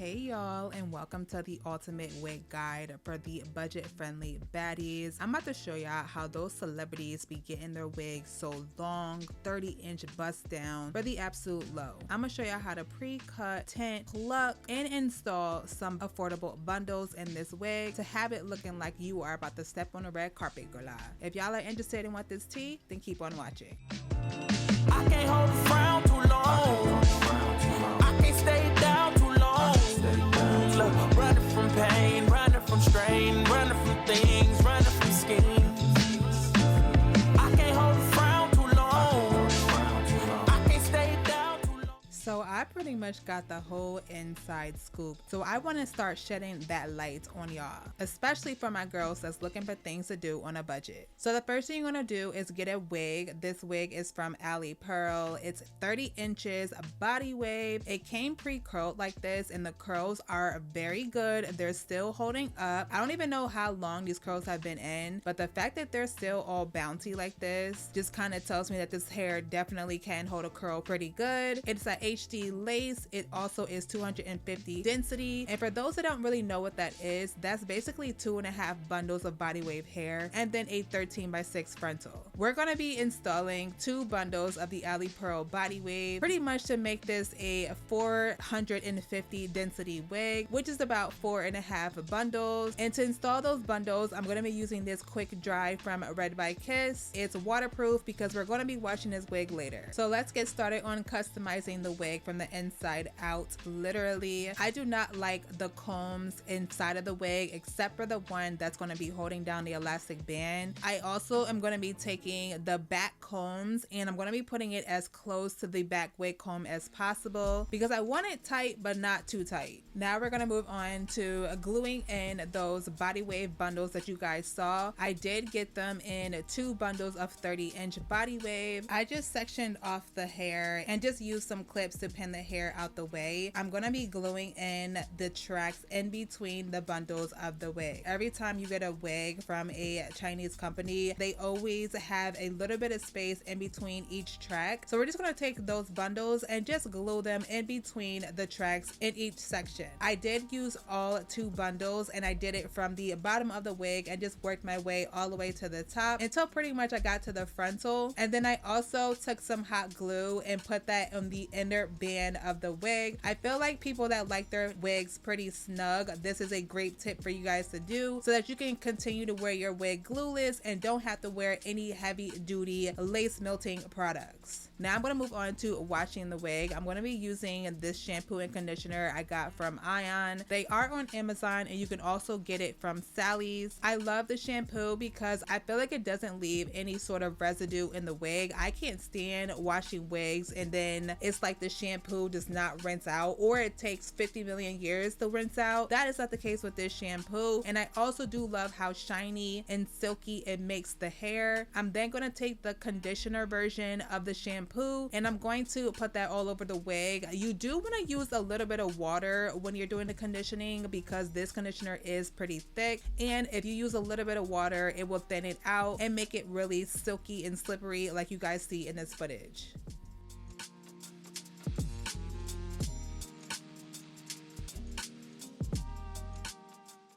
Hey y'all, and welcome to the ultimate wig guide for the budget friendly baddies. I'm about to show y'all how those celebrities be getting their wigs so long, 30-inch bust down for the absolute low. I'm gonna show y'all how to pre-cut, tint, pluck, and install some affordable bundles in this wig to have it looking like you are about to step on a red carpet, girl. If y'all are interested in what this tea, then keep on watching. I can't hold a frown too long. I can't stay down too long. Look, running from pain, running from strain, running from things, running from schemes. I can't hold a frown too long. I can't stay down too long. So I pretty much got the whole inside scoop. So I want to start shedding that light on y'all, especially for my girls that's looking for things to do on a budget. So the first thing you're gonna do is get a wig. This wig is from ALIPEARL. It's 30 inches, a body wave. It came pre-curled like this, and the curls are very good. They're still holding up. I don't even know how long these curls have been in, but the fact that they're still all bouncy like this just kind of tells me that this hair definitely can hold a curl pretty good. It's a HD lace. It also is 250 density, and for those that don't really know what that is, that's basically 2.5 bundles of body wave hair and then a 13x6 frontal. We're going to be installing 2 bundles of the ALIPEARL body wave, pretty much to make this a 450 density wig, which is about 4.5 bundles. And to install those bundles, I'm going to be using this quick dry from Red by Kiss. It's waterproof because we're going to be washing this wig later. So let's get started on customizing the wig from the inside out. Literally, I do not like the combs inside of the wig except for the one that's going to be holding down the elastic band. I also am going to be taking the back combs and I'm going to be putting it as close to the back wig comb as possible because I want it tight but not too tight. Now we're going to move on to gluing in those body wave bundles that you guys saw. I did get them in 2 bundles of 30-inch body wave. I just sectioned off the hair and just used some clips to pin the hair out the way. I'm going to be gluing in the tracks in between the bundles of the wig. Every time you get a wig from a Chinese company, they always have a little bit of space in between each track. So we're just going to take those bundles and just glue them in between the tracks in each section. I did use all 2 bundles and I did it from the bottom of the wig and just worked my way all the way to the top until pretty much I got to the frontal. And then I also took some hot glue and put that on the inner band of the wig. I feel like people that like their wigs pretty snug, this is a great tip for you guys to do so that you can continue to wear your wig glueless and don't have to wear any heavy duty lace melting products. Now I'm going to move on to washing the wig. I'm going to be using this shampoo and conditioner I got from Ion. They are on Amazon and you can also get it from Sally's. I love the shampoo because I feel like it doesn't leave any sort of residue in the wig. I can't stand washing wigs and then it's like the shampoo does not rinse out, or it takes 50 million years to rinse out. That is not the case with this shampoo. And I also do love how shiny and silky it makes the hair. I'm then going to take the conditioner version of the shampoo and I'm going to put that all over the wig. You do want to use a little bit of water when you're doing the conditioning because this conditioner is pretty thick, and if you use a little bit of water, it will thin it out and make it really silky and slippery like you guys see in this footage.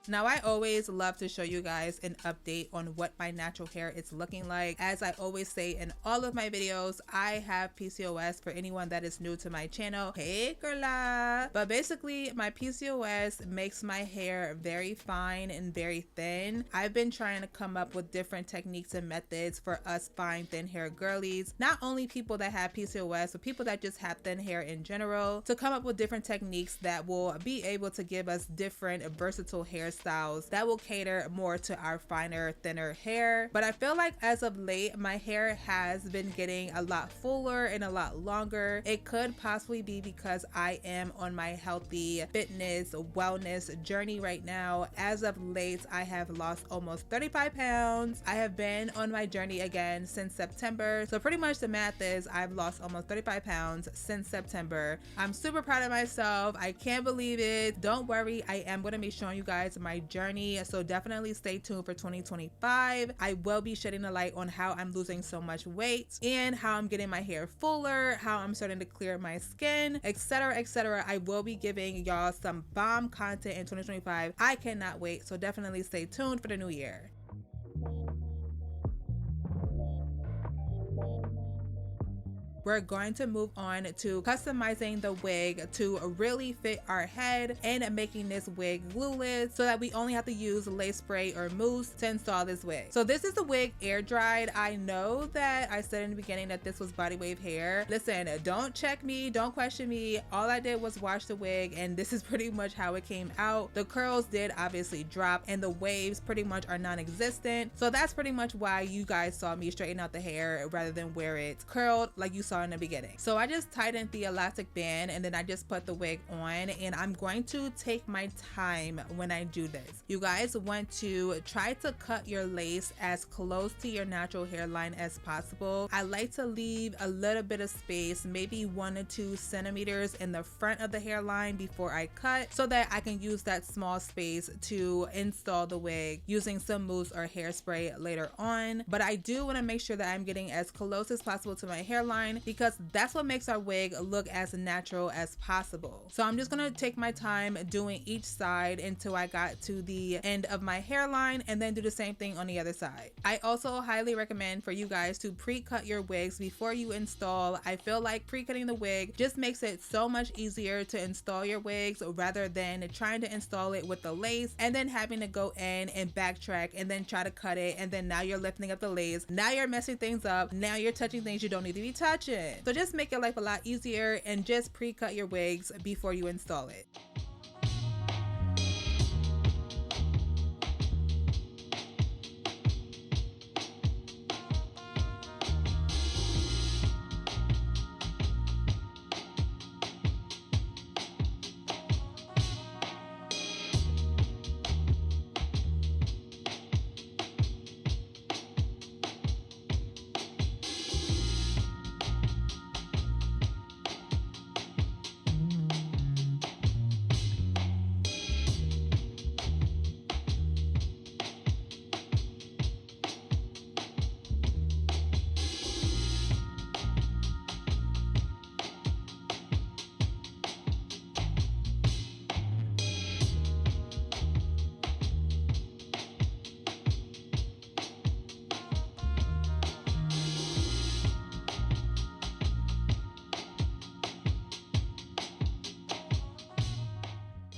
Now, I always love to show you guys an update on what my natural hair is looking like. As I always say in all of my videos, I have PCOS for anyone that is new to my channel. Hey, girla! But basically, my PCOS makes my hair very fine and very thin. I've been trying to come up with different techniques and methods for us fine, thin hair girlies. Not only people that have PCOS, but people that just have thin hair in general, to come up with different techniques that will be able to give us different versatile hairstyles that will cater more to our finer, thinner hair. But I feel like as of late, my hair has been getting a lot fuller and a lot longer. It could possibly be because I am on my healthy fitness, wellness journey right now. As of late, I have lost almost 35 pounds. I have been on my journey again since September. So pretty much the math is I've lost almost 35 pounds since September. I'm super proud of myself. I can't believe it. Don't worry, I am going to be showing you guys my journey. So definitely stay tuned for 2025. I will be shedding a light on how I'm losing so much weight and how I'm getting my hair fuller, how I'm starting to clear my skin, etc, etc. I will be giving y'all some bomb content in 2025. I cannot wait. So definitely stay tuned for the new year. We're going to move on to customizing the wig to really fit our head and making this wig glueless so that we only have to use lace spray or mousse to install this wig. So this is the wig air dried. I know that I said in the beginning that this was body wave hair. Listen, don't check me, don't question me. All I did was wash the wig and this is pretty much how it came out. The curls did obviously drop and the waves pretty much are non-existent. So that's pretty much why you guys saw me straighten out the hair rather than wear it curled like you saw in the beginning. So I just tightened the elastic band and then I just put the wig on, and I'm going to take my time when I do this. You guys want to try to cut your lace as close to your natural hairline as possible. I like to leave a little bit of space, maybe 1 to 2 centimeters in the front of the hairline before I cut, so that I can use that small space to install the wig using some mousse or hairspray later on. But I do want to make sure that I'm getting as close as possible to my hairline because that's what makes our wig look as natural as possible. So I'm just gonna take my time doing each side until I got to the end of my hairline and then do the same thing on the other side. I also highly recommend for you guys to pre-cut your wigs before you install. I feel like pre-cutting the wig just makes it so much easier to install your wigs rather than trying to install it with the lace and then having to go in and backtrack and then try to cut it, and then now you're lifting up the lace, now you're messing things up, now you're touching things you don't need to be touching. So just make your life a lot easier and just pre-cut your wigs before you install it.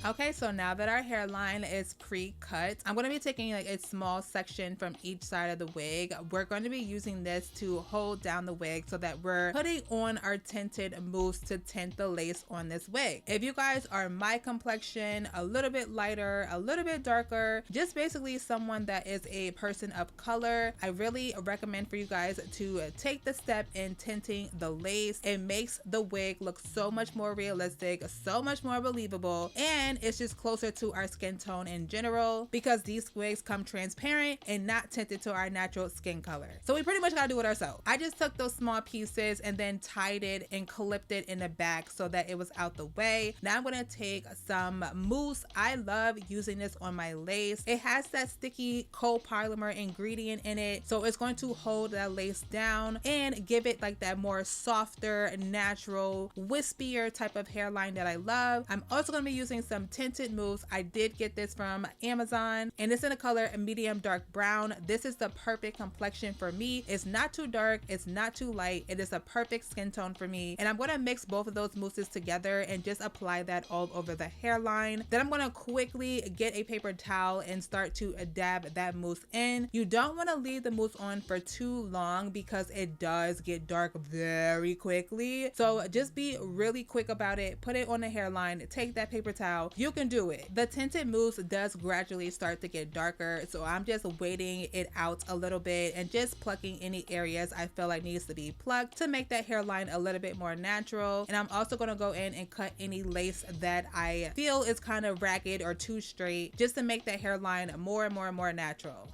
Okay, so now that our hairline is pre-cut, I'm going to be taking like a small section from each side of the wig. We're going to be using this to hold down the wig so that we're putting on our tinted mousse to tint the lace on this wig. If you guys are my complexion, a little bit lighter, a little bit darker, just basically someone that is a person of color, I really recommend for you guys to take the step in tinting the lace. It makes the wig look so much more realistic, so much more believable, and it's just closer to our skin tone in general because these wigs come transparent and not tinted to our natural skin color. So we pretty much gotta do it ourselves. I just took those small pieces and then tied it and clipped it in the back so that it was out the way. Now I'm gonna take some mousse. I love using this on my lace. It has that sticky copolymer ingredient in it, so it's going to hold that lace down and give it like that more softer, natural, wispier type of hairline that I love. I'm also gonna be using some tinted mousse. I did get this from Amazon and it's in the color medium dark brown. This is the perfect complexion for me. It's not too dark, it's not too light. It is a perfect skin tone for me, and I'm going to mix both of those mousses together and just apply that all over the hairline. Then I'm going to quickly get a paper towel and start to dab that mousse in. You don't want to leave the mousse on for too long because it does get dark very quickly, so just be really quick about it. Put it on the hairline, take that paper towel, you can do it. The tinted mousse does gradually start to get darker, so I'm just waiting it out a little bit and just plucking any areas I feel like needs to be plucked to make that hairline a little bit more natural. And I'm also going to go in and cut any lace that I feel is kind of ragged or too straight, just to make that hairline more and more natural.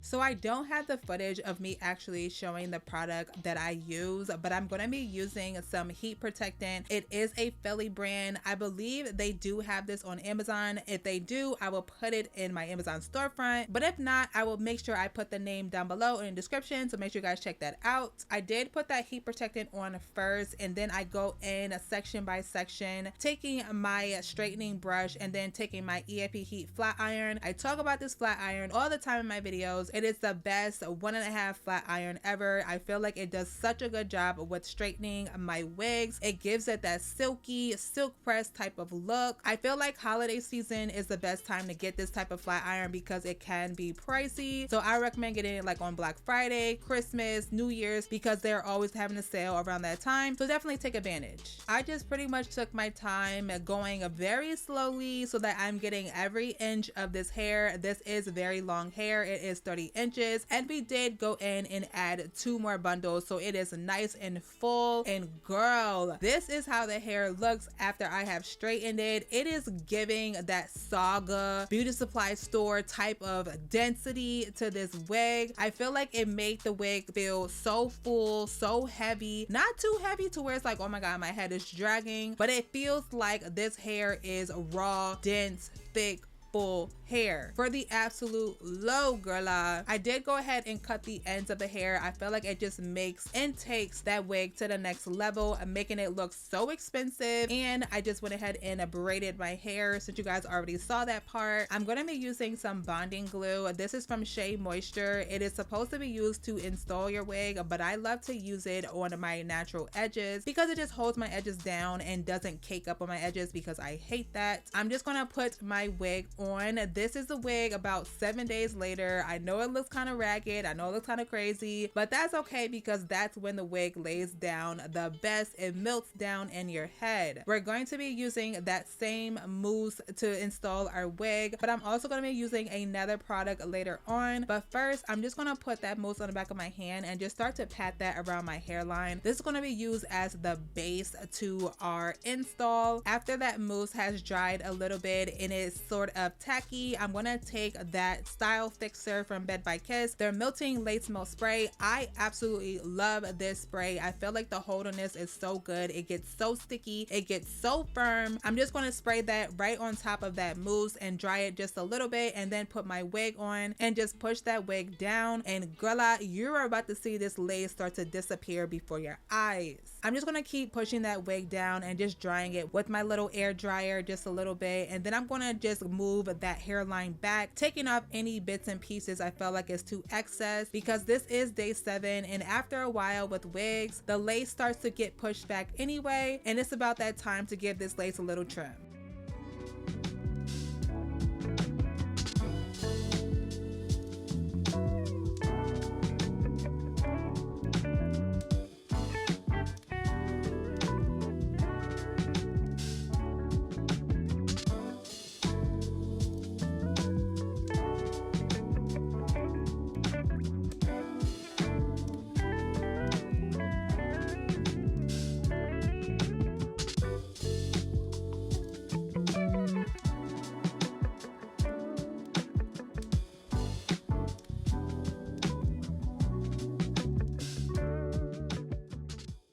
So I don't have the footage of me actually showing the product that I use, but I'm going to be using some heat protectant. It is a Philly brand. I believe they do have this on Amazon. If they do, I will put it in my Amazon storefront, but if not, I will make sure I put the name down below in the description, so make sure you guys check that out. I did put that heat protectant on first, and then I go in section by section, taking my straightening brush and then taking my EFP heat flat iron. I talk about this flat iron all the time in my videos. It is the best 1.5 flat iron ever. I feel like it does such a good job with straightening my wigs. It gives it that silky silk press type of look. I feel like holiday season is the best time to get this type of flat iron because it can be pricey. So I recommend getting it like on Black Friday, Christmas, New Year's, because they're always having a sale around that time. So definitely take advantage. I just pretty much took my time going very slowly so that I'm getting every inch of this hair. This is very long hair. It is 30 inches, and we did go in and add 2 more bundles, so it is nice and full. And girl, this is how the hair looks after I have straightened it. It is giving that Saga beauty supply store type of density to this wig. I feel like it made the wig feel so full, so heavy, not too heavy to where it's like, oh my god, my head is dragging, but it feels like this hair is raw, dense, thick, full hair for the absolute low girla. I did go ahead and cut the ends of the hair. I feel like it just makes and takes that wig to the next level, making it look so expensive. And I just went ahead and braided my hair, since you guys already saw that part. I'm going to be using some bonding glue. This is from Shea Moisture. It is supposed to be used to install your wig, but I love to use it on my natural edges because it just holds my edges down and doesn't cake up on my edges, because I hate that. I'm just going to put my wig on. This is the wig about 7 days later. I know it looks kind of ragged, I know it looks kind of crazy, but that's okay because that's when the wig lays down the best. It melts down in your head. We're going to be using that same mousse to install our wig, but I'm also going to be using another product later on. But first, I'm just going to put that mousse on the back of my hand and just start to pat that around my hairline. This is going to be used as the base to our install. After that mousse has dried a little bit and it's sort of tacky, I'm gonna take that Style Fixer from Bed by Kiss, their melting lace melt spray. I absolutely love this spray. I feel like the hold on this is so good. It gets so sticky, it gets so firm. I'm just gonna spray that right on top of that mousse and dry it just a little bit, and then put my wig on and just push that wig down. And girla, you're about to see this lace start to disappear before your eyes. I'm just gonna keep pushing that wig down and just drying it with my little air dryer just a little bit, and then I'm gonna just move that hairline back, taking off any bits and pieces I felt like is too excess, because this is day 7, and after a while with wigs, the lace starts to get pushed back anyway, and it's about that time to give this lace a little trim.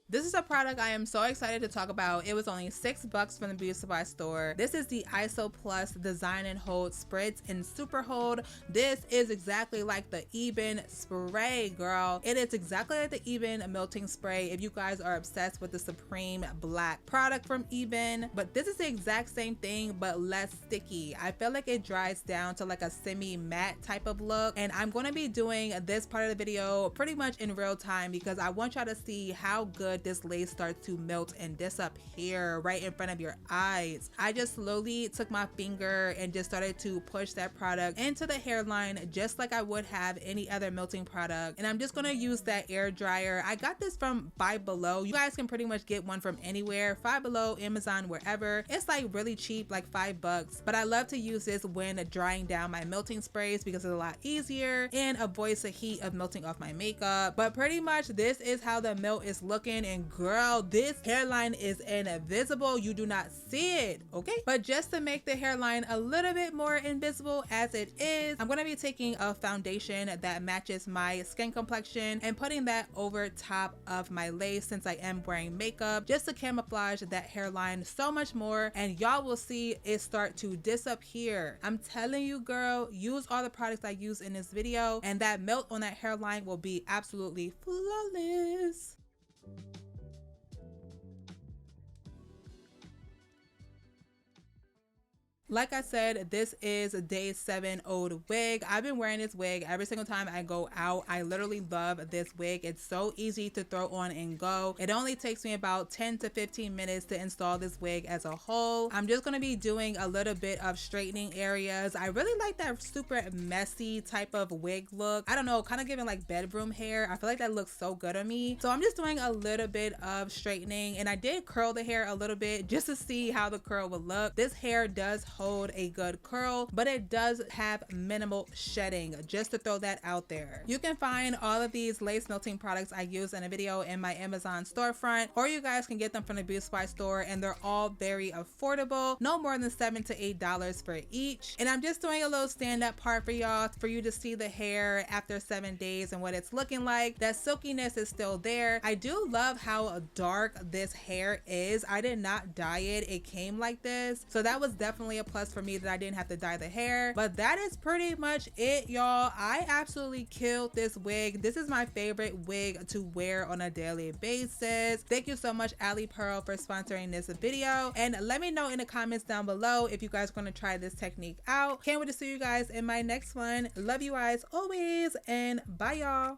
This is a product I am so excited to talk about. It was only $6 from the beauty supply store. This is the isoplus Design and Hold Spritz and Super Hold. This is exactly like the Eben spray, girl. It is exactly like the Eben melting spray if you guys are obsessed with the Supreme Black product from Eben. But this is the exact same thing but less sticky. I feel like it dries down to like a semi-matte type of look, and I'm going to be doing this part of the video pretty much in real time because I want y'all to see how good this lace starts to melt and disappear right in front of your eyes. I just slowly took my finger and just started to push that product into the hairline just like I would have any other melting product, and I'm just going to use that air dryer. I got this from Five Below. You guys can pretty much get one from anywhere, Five Below, Amazon, wherever. It's like really cheap, like $5, but I love to use this when drying down my melting sprays because it's a lot easier and avoids the heat of melting off my makeup. But pretty much this is how the melt is looking, and girl, this hairline is invisible. You do not see it, okay? But just to make the hairline a little bit more invisible as it is, I'm gonna be taking a foundation that matches my skin complexion and putting that over top of my lace since I am wearing makeup, just to camouflage that hairline so much more, and y'all will see it start to disappear. I'm telling you, girl, use all the products I use in this video and that melt on that hairline will be absolutely flawless. Like I said, this is day 7 old wig. I've been wearing this wig every single time I go out. I literally love this wig. It's so easy to throw on and go. It only takes me about 10 to 15 minutes to install this wig as a whole. I'm just going to be doing a little bit of straightening areas. I really like that super messy type of wig look. I don't know, kind of giving like bedroom hair. I feel like that looks so good on me. So I'm just doing a little bit of straightening, and I did curl the hair a little bit just to see how the curl would look. This hair does hold a good curl, but it does have minimal shedding, just to throw that out there. You can find all of these lace melting products I use in a video in my Amazon storefront, or you guys can get them from the Beauty Supply store, and they're all very affordable, no more than $7 to $8 for each. And I'm just doing a little stand-up part for y'all, for you to see the hair after 7 days and what it's looking like. That silkiness is still there. I do love how dark this hair is. I did not dye it, it came like this, so that was definitely a plus for me that I didn't have to dye the hair. But that is pretty much it, y'all. I absolutely killed this wig. This is my favorite wig to wear on a daily basis. Thank you so much, ALIPEARL, for sponsoring this video, and let me know in the comments down below if you guys are going to try this technique out. Can't wait to see you guys in my next one. Love you guys always, and bye y'all.